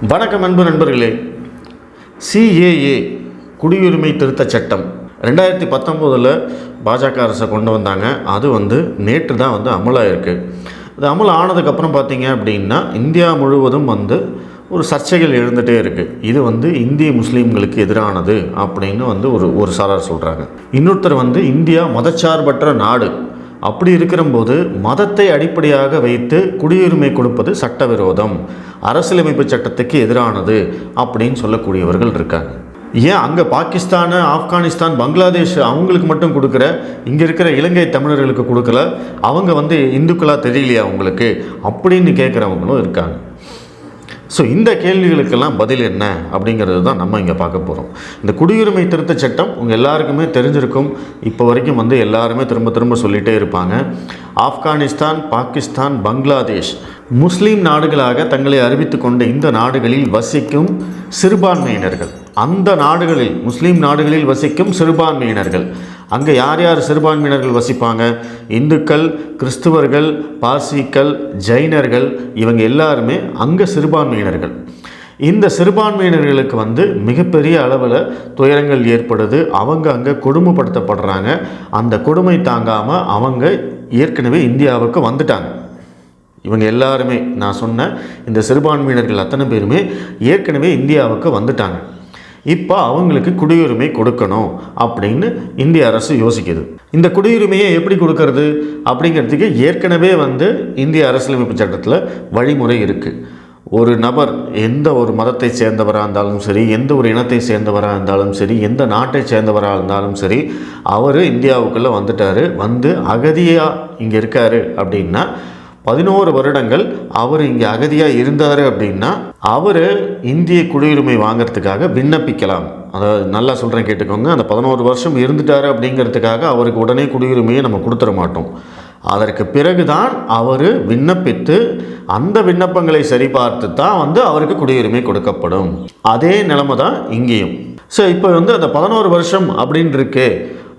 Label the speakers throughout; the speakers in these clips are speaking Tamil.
Speaker 1: வணக்கம் அன்பு நண்பர்களே. சிஏஏ குடியுரிமை திருத்த சட்டம் 2019 பாஜக அரசை கொண்டு வந்தாங்க. அது நேற்று தான் அமலாயிருக்கு. அது அமல் ஆனதுக்கப்புறம் பார்த்தீங்க அப்படின்னா இந்தியா முழுவதும் ஒரு சர்ச்சைகள் எழுந்துகிட்டே இருக்குது. இது இந்திய முஸ்லீம்களுக்கு எதிரானது அப்படின்னு ஒரு சாரார் சொல்கிறாங்க. இன்னொருத்தர் இந்தியா மதச்சார்பற்ற நாடு, அப்படி இருக்கிறபோது மதத்தை அடிப்படையாக வைத்து குடியுரிமை கொடுப்பது சட்டவிரோதம், அரசியலமைப்பு சட்டத்துக்கு எதிரானது அப்படின்னு சொல்லக்கூடியவர்கள் இருக்காங்க. ஏன் அங்கே பாகிஸ்தான், ஆப்கானிஸ்தான், பங்களாதேஷ் அவங்களுக்கு மட்டும் கொடுக்குற, இங்கே இருக்கிற இலங்கை தமிழர்களுக்கு கொடுக்கல, அவங்க இந்துக்களாக தெரியலையா அவங்களுக்கு அப்படின்னு கேட்குறவங்களும் இருக்காங்க. ஸோ இந்த கேள்விகளுக்கெல்லாம் பதில் என்ன அப்படிங்கிறது தான் நம்ம இங்கே பார்க்க போகிறோம். இந்த குடியுரிமை திருத்த சட்டம் உங்கள் எல்லாருக்குமே தெரிஞ்சிருக்கும். இப்போ வரைக்கும் எல்லாருமே திரும்ப சொல்லிகிட்டே இருப்பாங்க. ஆப்கானிஸ்தான், பாகிஸ்தான், பங்களாதேஷ் முஸ்லீம் நாடுகளாக தங்களை அறிவித்து கொண்ட இந்த நாடுகளில் வசிக்கும் சிறுபான்மையினர்கள், அந்த நாடுகளில் முஸ்லீம் நாடுகளில் வசிக்கும் சிறுபான்மையினர்கள், அங்கே யார் யார் சிறுபான்மையினர்கள் வசிப்பாங்க? இந்துக்கள், கிறிஸ்துவர்கள், பார்சிக்கள், ஜைனர்கள், இவங்க எல்லாருமே அங்கே சிறுபான்மையினர்கள். இந்த சிறுபான்மையினர்களுக்கு மிகப்பெரிய அளவில் துயரங்கள் ஏற்படுது. அவங்க அங்கே கொடுமைப்படுத்தப்படுறாங்க. அந்த கொடுமை தாங்காமல் அவங்க ஏற்கனவே இந்தியாவுக்கு வந்துட்டாங்க. இவங்க எல்லாருமே, நான் சொன்ன இந்த சிறுபான்மையினர்கள் அத்தனை பேருமே ஏற்கனவே இந்தியாவுக்கு வந்துட்டாங்க. இப்போ அவங்களுக்கு குடியுரிமை கொடுக்கணும் அப்படின்னு இந்திய அரசு யோசிக்குது. இந்த குடியுரிமையை எப்படி கொடுக்கறது அப்படிங்கிறதுக்கு ஏற்கனவே இந்திய அரசியலமைப்பு சட்டத்தில் வழிமுறை இருக்குது. ஒரு நபர் எந்த ஒரு மதத்தை சேர்ந்தவராக இருந்தாலும் சரி, எந்த ஒரு இனத்தை சேர்ந்தவராக இருந்தாலும் சரி, எந்த நாட்டை சேர்ந்தவராக இருந்தாலும் சரி, அவர் இந்தியாவுக்குள்ளே வந்துட்டார், அகதியாக இங்கே இருக்கார் அப்படின்னா 11 வருடங்கள் அவர் இங்கே அகதியாக இருந்தார் அப்படின்னா அவர் இந்திய குடியுரிமை வாங்கிறதுக்காக விண்ணப்பிக்கலாம். அதாவது நல்லா சொல்கிறேன், கேட்டுக்கோங்க. அந்த 11 வருஷம் இருந்துட்டார் அப்படிங்கிறதுக்காக அவருக்கு உடனே குடியுரிமையை நம்ம கொடுத்துட மாட்டோம். அதற்கு பிறகு தான் அவர் விண்ணப்பித்து அந்த விண்ணப்பங்களை சரிபார்த்து தான் அவருக்கு குடியுரிமை கொடுக்கப்படும். அதே நிலைமை தான் இங்கேயும். ஸோ இப்போ அந்த 11 வருஷம் அப்படின்னு இருக்கு.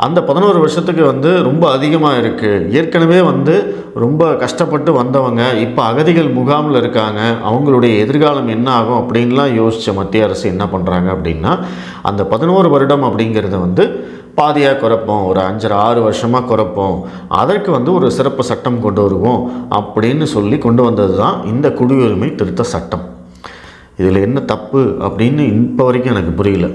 Speaker 1: அந்த 11 வருஷத்துக்கு ரொம்ப அதிகமாக இருக்குது. ஏற்கனவே ரொம்ப கஷ்டப்பட்டு வந்தவங்க இப்போ அகதிகள் முகாமில் இருக்காங்க. அவங்களுடைய எதிர்காலம் என்ன ஆகும் அப்படின்லாம் யோசித்த மத்திய அரசு என்ன பண்ணுறாங்க அப்படின்னா, அந்த 11 வருடம் அப்படிங்கிறத பாதியாக குறைப்போம், ஒரு 5-6 வருஷமாக குறைப்போம், அதற்கு ஒரு சிறப்பு சட்டம் கொண்டு வருவோம் அப்படின்னு சொல்லி கொண்டு வந்தது தான் இந்த குடியுரிமை திருத்த சட்டம். இதில் என்ன தப்பு அப்படின்னு இப்போ வரைக்கும் எனக்கு புரியல.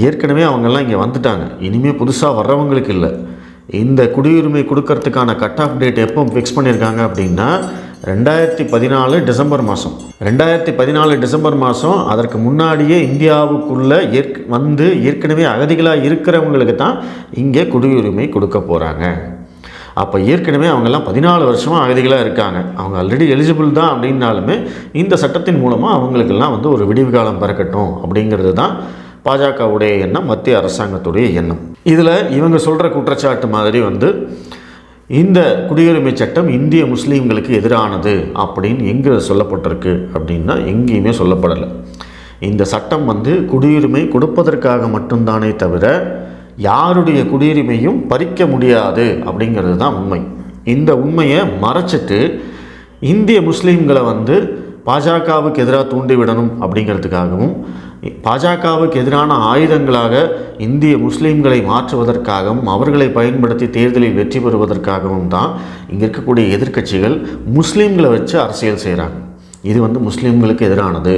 Speaker 1: ஏற்கனவே அவங்கெல்லாம் இங்கே வந்துட்டாங்க. இனிமேல் புதுசாக வர்றவங்களுக்கு இல்லை. இந்த குடியுரிமை கொடுக்கறதுக்கான கட் ஆஃப் டேட் எப்போ ஃபிக்ஸ் பண்ணியிருக்காங்க அப்படின்னா 2014 டிசம்பர் மாதம். 2014 டிசம்பர் மாதம். அதற்கு முன்னாடியே இந்தியாவுக்குள்ளே ஏற்கனவே அகதிகளாக இருக்கிறவங்களுக்கு தான் இங்கே குடியுரிமை கொடுக்க போகிறாங்க. அப்போ ஏற்கனவே அவங்கெல்லாம் 14 வருஷமாக அகதிகளாக இருக்காங்க. அவங்க ஆல்ரெடி எலிஜிபிள் தான் அப்படின்னாலுமே இந்த சட்டத்தின் மூலமாக அவங்களுக்கெல்லாம் ஒரு விடிவு காலம் பிறக்கட்டும் அப்படிங்கிறது தான் பாஜகவுடைய எண்ணம், மத்திய அரசாங்கத்துடைய எண்ணம். இதில் இவங்க சொல்கிற குற்றச்சாட்டு மாதிரி இந்த குடியுரிமை சட்டம் இந்திய முஸ்லீம்களுக்கு எதிரானது அப்படின்னு எங்கே சொல்லப்பட்டிருக்கு அப்படின்னா எங்கேயுமே சொல்லப்படலை. இந்த சட்டம் குடியுரிமை கொடுப்பதற்காக மட்டும்தானே தவிர யாருடைய குடியுரிமையும் பறிக்க முடியாது அப்படிங்கிறது தான் உண்மை. இந்த உண்மையை மறைச்சிட்டு இந்திய முஸ்லீம்களை பாஜகவுக்கு எதிராக தூண்டிவிடணும் அப்படிங்கிறதுக்காகவும், பாஜகவுக்கு எதிரான ஆயுதங்களாக இந்திய முஸ்லீம்களை மாற்றுவதற்காகவும், அவர்களை பயன்படுத்தி தேர்தலில் வெற்றி பெறுவதற்காகவும் தான் இங்கே இருக்கக்கூடிய எதிர்க்கட்சிகள் முஸ்லீம்களை வச்சு அரசியல் செய்கிறாங்க. இது முஸ்லீம்களுக்கு எதிரானது.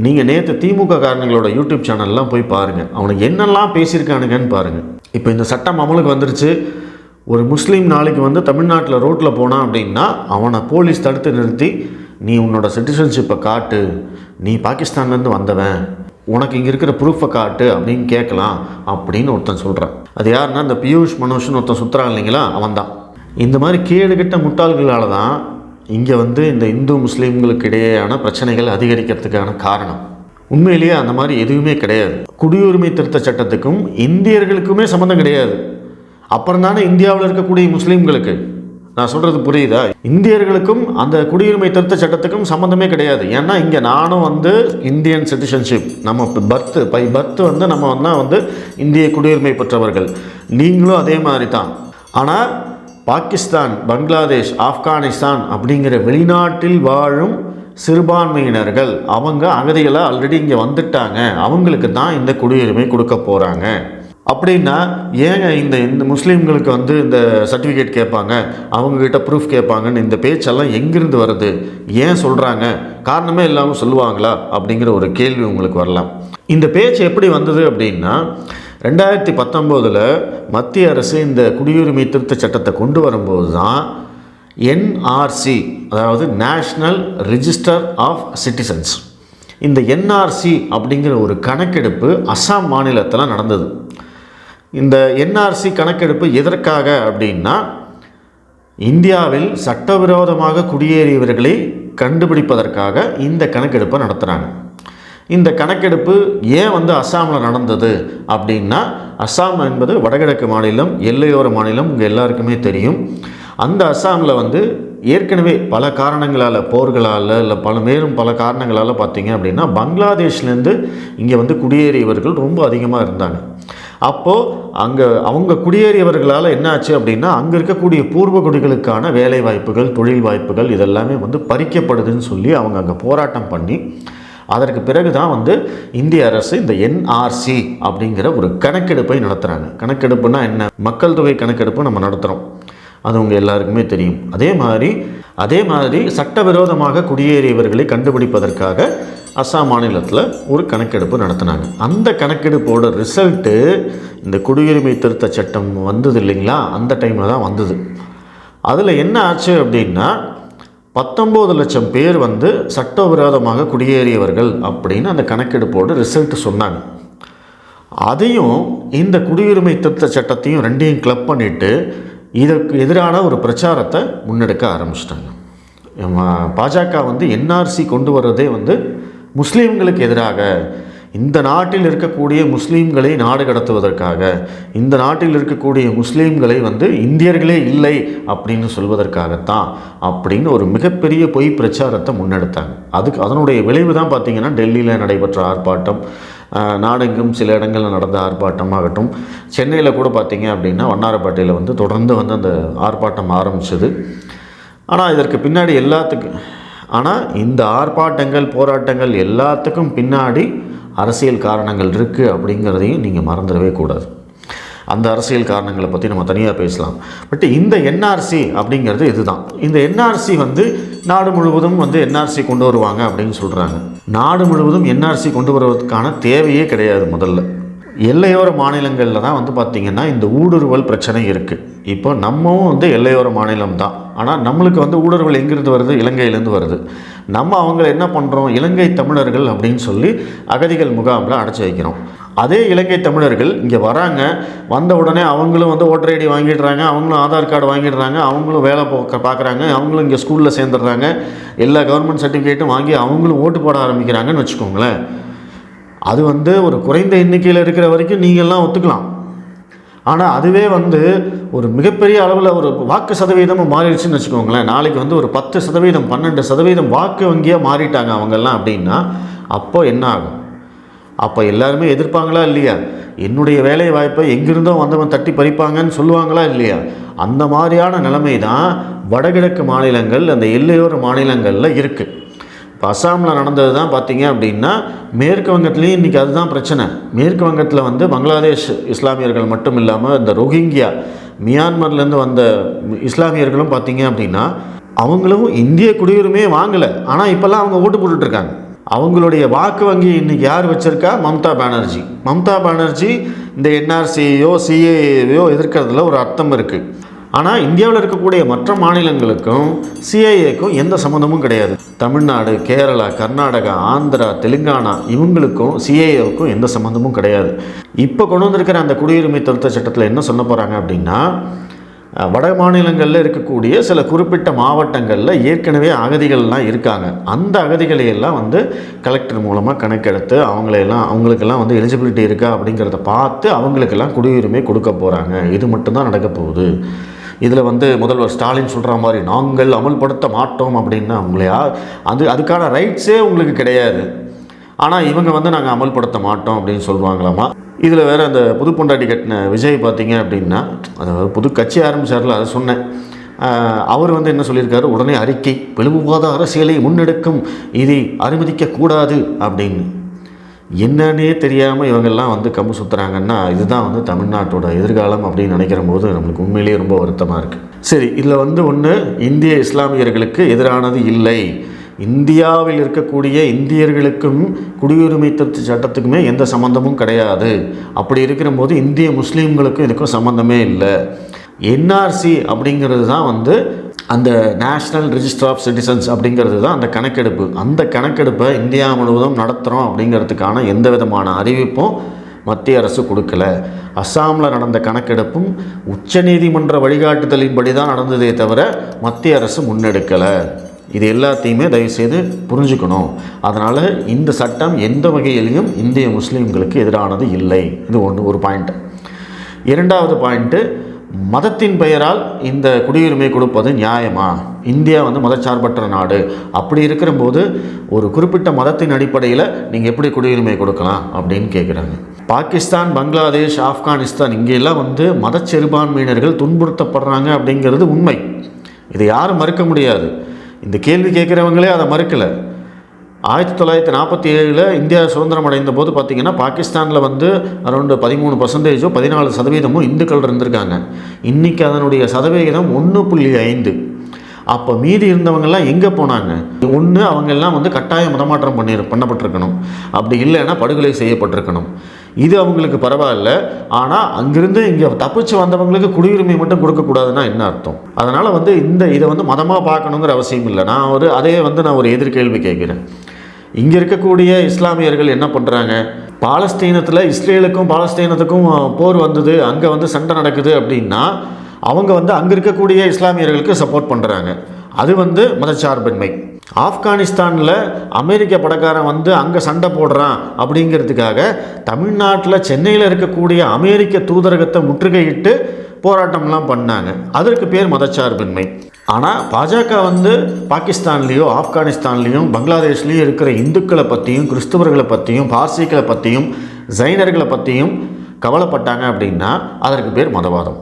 Speaker 1: நீங்கள் நேற்று திமுக காரங்களோட யூடியூப் சேனல்லாம் போய் பாருங்கள், அவனுக்கு என்னெல்லாம் பேசியிருக்கானுங்கன்னு பாருங்கள். இப்போ இந்த சட்டம் அமலுக்கு வந்துருச்சு. ஒரு முஸ்லீம் நாளைக்கு தமிழ்நாட்டில் ரோட்டில் போனான் அப்படின்னா அவனை போலீஸ் தடுத்து நிறுத்தி, நீ உன்னோட சிட்டிசன்ஷிப்பை காட்டு, நீ பாகிஸ்தான்லேருந்து வந்தவன், உனக்கு இங்கே இருக்கிற ப்ரூஃபை காட்டு அப்படின்னு கேட்கலாம் அப்படின்னு ஒருத்தன் சொல்கிறான். அது யாருன்னா இந்த பியூஷ் மனோஷ்னு ஒருத்தன் சுற்றுறான் இல்லைங்களா, அவன் தான். இந்த மாதிரி கேடுகட்ட முட்டாள்களால் தான் இங்கே இந்த இந்து முஸ்லீம்களுக்கு இடையேயான பிரச்சனைகள் அதிகரிக்கிறதுக்கான காரணம். உண்மையிலேயே அந்த மாதிரி எதுவுமே கிடையாது. குடியுரிமை திருத்த சட்டத்துக்கும் இந்தியர்களுக்குமே சம்மந்தம் கிடையாது. அப்புறம் தானே இந்தியாவில் இருக்கக்கூடிய முஸ்லீம்களுக்கு. நான் சொல்கிறது புரியுதா? இந்தியர்களுக்கும் அந்த குடியுரிமை திருத்த சட்டத்துக்கும் சம்மந்தமே கிடையாது. ஏன்னா இங்கே நானும் இந்தியன் சிட்டிசன்ஷிப், நம்ம பர்த் நம்ம இந்திய குடியுரிமை பெற்றவர்கள், நீங்களும் அதே மாதிரி தான். ஆனால் பாகிஸ்தான், பங்களாதேஷ், ஆப்கானிஸ்தான் அப்படிங்கிற வெளிநாட்டில் வாழும் சிறுபான்மையினர்கள், அவங்க அகதிகளாக ஆல்ரெடி இங்கே வந்துட்டாங்க, அவங்களுக்கு தான் இந்த குடியுரிமை கொடுக்க போகிறாங்க. அப்படின்னா ஏங்க இந்த இந்த முஸ்லீம்களுக்கு வந்து இந்த சர்டிஃபிகேட் கேட்பாங்க, அவங்கக்கிட்ட ப்ரூஃப் கேட்பாங்கன்னு இந்த பேச்செல்லாம் எங்கிருந்து வருது, ஏன் சொல்கிறாங்க, காரணமே இல்லாமல் சொல்லுவாங்களா அப்படிங்கிற ஒரு கேள்வி உங்களுக்கு வரலாம். இந்த பேச்சு எப்படி வந்தது அப்படின்னா 2019 மத்திய அரசு இந்த குடியுரிமை திருத்த சட்டத்தை கொண்டு வரும்போது தான் என்ஆர்சி, அதாவது நேஷ்னல் ரிஜிஸ்டர் ஆஃப் சிட்டிசன்ஸ், இந்த என்ஆர்சி அப்படிங்கிற ஒரு கணக்கெடுப்பு அஸ்ஸாம் மாநிலத்தில் நடந்தது. இந்த என்ஆர்சி கணக்கெடுப்பு எதற்காக அப்படின்னா இந்தியாவில் சட்டவிரோதமாக குடியேறியவர்களை கண்டுபிடிப்பதற்காக இந்த கணக்கெடுப்பை நடத்துகிறாங்க. இந்த கணக்கெடுப்பு ஏன் வந்து அஸ்ஸாமில் நடந்தது அப்படின்னா, அஸ்ஸாம் என்பது வடகிழக்கு மாநிலம், எல்லையோர மாநிலம், உங்கள் எல்லாருக்குமே தெரியும். அந்த அஸ்ஸாமில் வந்து ஏற்கனவே பல காரணங்களால், போர்களால் இல்லை மேலும் பல காரணங்களால் பார்த்திங்க அப்படின்னா பங்களாதேஷ்லேருந்து இங்கே வந்து குடியேறியவர்கள் ரொம்ப அதிகமாக இருந்தாங்க. அப்போது அங்கே அவங்க குடியேறியவர்களால் என்ன ஆச்சு அப்படின்னா அங்கே இருக்கக்கூடிய பூர்வ குடிகளுக்கான வேலை வாய்ப்புகள், தொழில் வாய்ப்புகள் இதெல்லாமே வந்து பறிக்கப்படுதுன்னு சொல்லி அவங்க அங்கே போராட்டம் பண்ணி அதற்கு பிறகு தான் வந்து இந்திய அரசு இந்த என்ஆர்சி அப்படிங்கிற ஒரு கணக்கெடுப்பை நடத்துகிறாங்க. கணக்கெடுப்புனா என்ன? மக்கள் தொகை கணக்கெடுப்பு நம்ம நடத்துகிறோம், அது உங்கள் எல்லாருக்குமே தெரியும். அதே மாதிரி சட்டவிரோதமாக குடியேறியவர்களை கண்டுபிடிப்பதற்காக அஸ்ஸாம் மாநிலத்தில் ஒரு கணக்கெடுப்பு நடத்தினாங்க. அந்த கணக்கெடுப்போட ரிசல்ட்டு இந்த குடியுரிமை திருத்த சட்டம் வந்தது இல்லைங்களா, அந்த டைமில் தான் வந்தது. அதில் என்ன ஆச்சு அப்படின்னா 19 லட்சம் பேர் வந்து சட்டவிரோதமாக குடியேறியவர்கள் அப்படின்னு அந்த கணக்கெடுப்போட ரிசல்ட் சொன்னாங்க. அதையும் இந்த குடியுரிமை திருத்த சட்டத்தையும் ரெண்டையும் கிளப் பண்ணிவிட்டு இதற்கு எதிரான ஒரு பிரச்சாரத்தை முன்னெடுக்க ஆரம்பிச்சிட்டாங்க. பாஜக வந்து என்ஆர்சி கொண்டு வர்றதே வந்து முஸ்லீம்களுக்கு எதிராக, இந்த நாட்டில் இருக்கக்கூடிய முஸ்லீம்களை நாடு கடத்துவதற்காக, இந்த நாட்டில் இருக்கக்கூடிய முஸ்லீம்களை வந்து இந்தியர்களே இல்லை அப்படின்னு சொல்வதற்காகத்தான் அப்படின்னு ஒரு மிகப்பெரிய பொய் பிரச்சாரத்தை முன்னெடுத்தாங்க. அதனுடைய விளைவு தான் பார்த்திங்கன்னா டெல்லியில் நடைபெற்ற ஆர்ப்பாட்டம், நாடெங்கும் சில இடங்களில் நடந்த ஆர்ப்பாட்டமாகட்டும், சென்னையில் கூட பார்த்திங்க அப்படின்னா வண்ணாரப்பேட்டையில் வந்து தொடர்ந்து வந்து அந்த ஆர்ப்பாட்டம் ஆரம்பிச்சது. ஆனால் இதற்கு பின்னாடி ஆனால் இந்த ஆர்ப்பாட்டங்கள், போராட்டங்கள் எல்லாத்துக்கும் பின்னாடி அரசியல் காரணங்கள் இருக்குது அப்படிங்கிறதையும் நீங்கள் மறந்துடவே கூடாது. அந்த அரசியல் காரணங்களை பற்றி நம்ம தனியாக பேசலாம். பட் இந்த என்ஆர்சி அப்படிங்கிறது இதுதான். இந்த என்ஆர்சி வந்து நாடு முழுவதும் வந்து என்ஆர்சி கொண்டு வருவாங்க அப்படின்னு சொல்கிறாங்க. நாடு முழுவதும் என்ஆர்சி கொண்டு வருவதற்கான தேவையே கிடையாது. முதல்ல எல்லையோர மாநிலங்களில் தான் வந்து பார்த்திங்கன்னா இந்த ஊடுருவல் பிரச்சனை இருக்குது. இப்போ நம்மவும் வந்து எல்லையோர மாநிலம் தான், ஆனால் நம்மளுக்கு வந்து ஊடுருவல் எங்கேருந்து வருது? இலங்கையிலேருந்து வருது. நம்ம அவங்கள என்ன பண்ணுறோம்? இலங்கை தமிழர்கள் அப்படின்னு சொல்லி அகதிகள் முகாமில் அடைச்சி வைக்கிறோம். அதே இலங்கை தமிழர்கள் இங்கே வராங்க, வந்த உடனே அவங்களும் வந்து ஓட்டர் ஐடி வாங்கிடுறாங்க, அவங்களும் ஆதார் கார்டு வாங்கிடுறாங்க, அவங்களும் வேலை பார்க்குறாங்க, அவங்களும் இங்கே ஸ்கூலில் சேர்ந்துடுறாங்க, எல்லா கவர்மெண்ட் சர்டிஃபிகேட்டும் வாங்கி அவங்களும் ஓட்டு போட ஆரம்பிக்கிறாங்கன்னு வச்சுக்கோங்களேன். அது வந்து ஒரு குறைந்த எண்ணிக்கையில் இருக்கிற வரைக்கும் நீங்கள்லாம் ஒத்துக்கலாம். ஆனால் அதுவே வந்து ஒரு மிகப்பெரிய அளவில் ஒரு வாக்கு சதவீதமும் மாறிடுச்சுன்னு வச்சுக்கோங்களேன். நாளைக்கு வந்து ஒரு 10%, 12% வாக்கு வங்கியாக மாறிட்டாங்க அவங்கெல்லாம் அப்படின்னா அப்போ என்ன ஆகும்? அப்போ எல்லாருமே எதிர்ப்பாங்களா இல்லையா? என்னுடைய வேலை வாய்ப்பை எங்கிருந்தோ வந்தவன் தட்டி பறிப்பாங்கன்னு சொல்லுவாங்களா இல்லையா? அந்த மாதிரியான நிலைமை தான் வடகிழக்கு மாநிலங்கள், அந்த எல்லையோர மாநிலங்களில் இருக்குது. இப்போ அஸ்ஸாமில் நடந்தது தான் பார்த்திங்க அப்படின்னா மேற்கு வங்கத்துலேயும் இன்றைக்கி அதுதான் பிரச்சனை. மேற்கு வங்கத்தில் வந்து பங்களாதேஷ் இஸ்லாமியர்கள் மட்டும் இல்லாமல் இந்த ரோஹிங்கியா, மியான்மர்லேருந்து வந்த இஸ்லாமியர்களும் பார்த்திங்க அப்படின்னா அவங்களும் இந்திய குடியுரிமையே வாங்கலை, ஆனால் இப்போல்லாம் அவங்க ஓட்டு போட்டுட்ருக்காங்க. அவங்களுடைய வாக்கு வங்கி இன்றைக்கி யார் வச்சுருக்கா? மம்தா பானர்ஜி இந்த என்ஆர்சியோ சிஏஏவையோ எதிர்க்கிறதுல ஒரு அர்த்தம் இருக்குது. ஆனால் இந்தியாவில் இருக்கக்கூடிய மற்ற மாநிலங்களுக்கும் சிஏஏக்கும் எந்த சம்மந்தமும் கிடையாது. தமிழ்நாடு, கேரளா, கர்நாடகா, ஆந்திரா, தெலுங்கானா இவங்களுக்கும் சிஏஏவுக்கும் எந்த சம்மந்தமும் கிடையாது. இப்போ கொண்டு வந்திருக்கிற அந்த குடியுரிமை திருத்த சட்டத்தில் என்ன சொல்ல போகிறாங்க அப்படின்னா, வட மாநிலங்களில் இருக்கக்கூடிய சில குறிப்பிட்ட மாவட்டங்களில் ஏற்கனவே அகதிகள்லாம் இருக்காங்க. அந்த அகதிகளையெல்லாம் வந்து கலெக்டர் மூலமாக கணக்கெடுத்து அவங்களுக்கெல்லாம் வந்து எலிஜிபிலிட்டி இருக்கா அப்படிங்கிறத பார்த்து அவங்களுக்கெல்லாம் குடியுரிமை கொடுக்க போகிறாங்க. இது மட்டும்தான் நடக்க போகுது. இதில் வந்து முதல்வர் ஸ்டாலின் சொல்கிற மாதிரி நாங்கள் அமல்படுத்த மாட்டோம் அப்படின்னா அதுக்கான ரைட்ஸே உங்களுக்கு கிடையாது. ஆனால் இவங்க வந்து நாங்கள் அமல்படுத்த மாட்டோம் அப்படின்னு சொல்லுவாங்களாமா. இதில் வேறு அந்த புது பொண்டாட்டி கட்டின விஜய் பார்த்திங்க அப்படின்னா, அதாவது புது கட்சி ஆரம்பிச்சார்ல, அதை சொன்னேன். அவர் வந்து என்ன சொல்லியிருக்காரு, உடனே அறிக்கை, பிளவுவாத அரசியலை முன்னெடுக்கும், இதை அனுமதிக்கக்கூடாது அப்படின்னு. என்னன்னே தெரியாமல் இவங்கெல்லாம் வந்து கம்பு சுற்றுறாங்கன்னா இதுதான் வந்து தமிழ்நாட்டோட எதிர்காலம் அப்படின்னு நினைக்கிற போது நம்மளுக்கு உண்மையிலேயே ரொம்ப வருத்தமாக இருக்குது. சரி, இதில் வந்து ஒன்று, இந்திய இஸ்லாமியர்களுக்கு எதிரானது இல்லை, இந்தியாவில் இருக்கக்கூடிய இந்தியர்களுக்கும் குடியுரிமை திருத்த சட்டத்துக்குமே எந்த சம்மந்தமும் கிடையாது. அப்படி இருக்கிற போது இந்திய முஸ்லீம்களுக்கும் இதுக்கும் சம்மந்தமே இல்லை. என்ஆர்சி அப்படிங்கிறது தான் வந்து அந்த நேஷ்னல் ரெஜிஸ்டர் ஆஃப் சிட்டிசன்ஸ் அப்படிங்கிறது தான் அந்த கணக்கெடுப்பு. அந்த கணக்கெடுப்பை இந்தியா முழுவதும் நடத்துகிறோம் அப்படிங்கிறதுக்கான எந்த விதமான அறிவிப்பும் மத்திய அரசு கொடுக்கல. அஸ்ஸாமில் நடந்த கணக்கெடுப்பும் உச்சநீதிமன்ற வழிகாட்டுதலின்படி தான் நடந்ததே தவிர மத்திய அரசு முன்னெடுக்கலை. இது எல்லாத்தையுமே தயவுசெய்து புரிஞ்சுக்கணும். அதனால் இந்த சட்டம் எந்த வகையிலையும் இந்திய முஸ்லீம்களுக்கு எதிரானது இல்லை. இது ஒரு பாயிண்ட்டு. இரண்டாவது பாயிண்ட்டு, மதத்தின் பெயரால் இந்த குடியுரிமை கொடுப்பது நியாயமா? இந்தியா வந்து மதச்சார்பற்ற நாடு. அப்படி இருக்கிற போது ஒரு குறிப்பிட்ட மதத்தின் அடிப்படையில் நீங்கள் எப்படி குடியுரிமை கொடுக்கலாம் அப்படின்னு கேட்குறாங்க. பாகிஸ்தான், பங்களாதேஷ், ஆப்கானிஸ்தான் இங்கெல்லாம் வந்து மதச்சிறுபான்மையினர்கள் துன்புறுத்தப்படுறாங்க அப்படிங்கிறது உண்மை. இதை யாரும் மறுக்க முடியாது. இந்த கேள்வி கேட்குறவங்களே அதை மறுக்கலை. 1947 இந்தியா சுதந்திரம் அடைந்த போது பார்த்திங்கன்னா பாகிஸ்தானில் வந்து அரௌண்டு 13% 14% இந்துக்கள் இருந்திருக்காங்க. இன்றைக்கி அதனுடைய சதவிகிதம் 1.5. அப்போ மீதி இருந்தவங்கெல்லாம் எங்கே போனாங்க? ஒன்று, அவங்கெல்லாம் வந்து கட்டாய மதமாற்றம் பண்ணப்பட்டிருக்கணும், அப்படி இல்லைன்னா படுகொலை செய்யப்பட்டிருக்கணும். இது அவங்களுக்கு பரவாயில்ல. ஆனால் அங்கிருந்து இங்கே தப்பிச்சு வந்தவங்களுக்கு குடியுரிமை மட்டும் கொடுக்கக்கூடாதுன்னா என்ன அர்த்தம்? அதனால் வந்து இதை வந்து மதமாக பார்க்கணுங்கிற அவசியம் இல்லை. நான் ஒரு எதிர்கேள்வி கேட்குறேன். இங்கே இருக்கக்கூடிய இஸ்லாமியர்கள் என்ன பண்ணுறாங்க? பாலஸ்தீனத்தில் இஸ்ரேலுக்கும் பாலஸ்தீனத்துக்கும் போர் வந்தது, அங்கே வந்து சண்டை நடக்குது அப்படின்னா அவங்க வந்து அங்கே இருக்கக்கூடிய இஸ்லாமியர்களுக்கு சப்போர்ட் பண்ணுறாங்க. அது வந்து மதச்சார்பின்மை. ஆப்கானிஸ்தானில் அமெரிக்க படைக்காரன் வந்து அங்கே சண்டை போடுறான் அப்படிங்கிறதுக்காக தமிழ்நாட்டில் சென்னையில் இருக்கக்கூடிய அமெரிக்க தூதரகத்தை முற்றுகையிட்டு போராட்டம்லாம் பண்ணாங்க. அதற்கு பேர் மதச்சார்பின்மை. ஆனால் பாஜக வந்து பாகிஸ்தான்லேயோ ஆப்கானிஸ்தான்லேயும் பங்களாதேஷ்லேயும் இருக்கிற இந்துக்களை பற்றியும் கிறிஸ்தவர்களை பற்றியும் பார்சிகளை பற்றியும் ஜைனர்களை பற்றியும் கவலைப்பட்டாங்க அப்படின்னா அதற்கு பேர் மதவாதம்.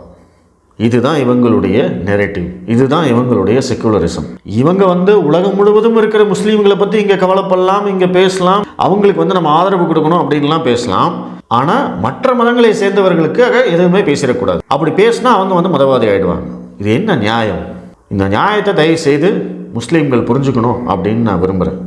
Speaker 1: இதுதான் இவங்களுடைய நெரேட்டிவ், இதுதான் இவங்களுடைய செக்குலரிசம். இவங்க வந்து உலகம் முழுவதும் இருக்கிற முஸ்லீம்களை பற்றி இங்கே கவலைப்படலாம், இங்கே பேசலாம், அவங்களுக்கு வந்து நம்ம ஆதரவு கொடுக்கணும் அப்படின்லாம் பேசலாம். ஆனால் மற்ற மதங்களை சேர்ந்தவர்களுக்காக எதுவுமே பேசிடக்கூடாது. அப்படி பேசினா அவங்க வந்து மதவாதி ஆகிடுவாங்க. இது என்ன நியாயம்? இந்த நியாயத்தை தயவு செய்து முஸ்லீம்கள் புரிஞ்சுக்கணும் அப்படின்னு நான் விரும்புகிறேன்.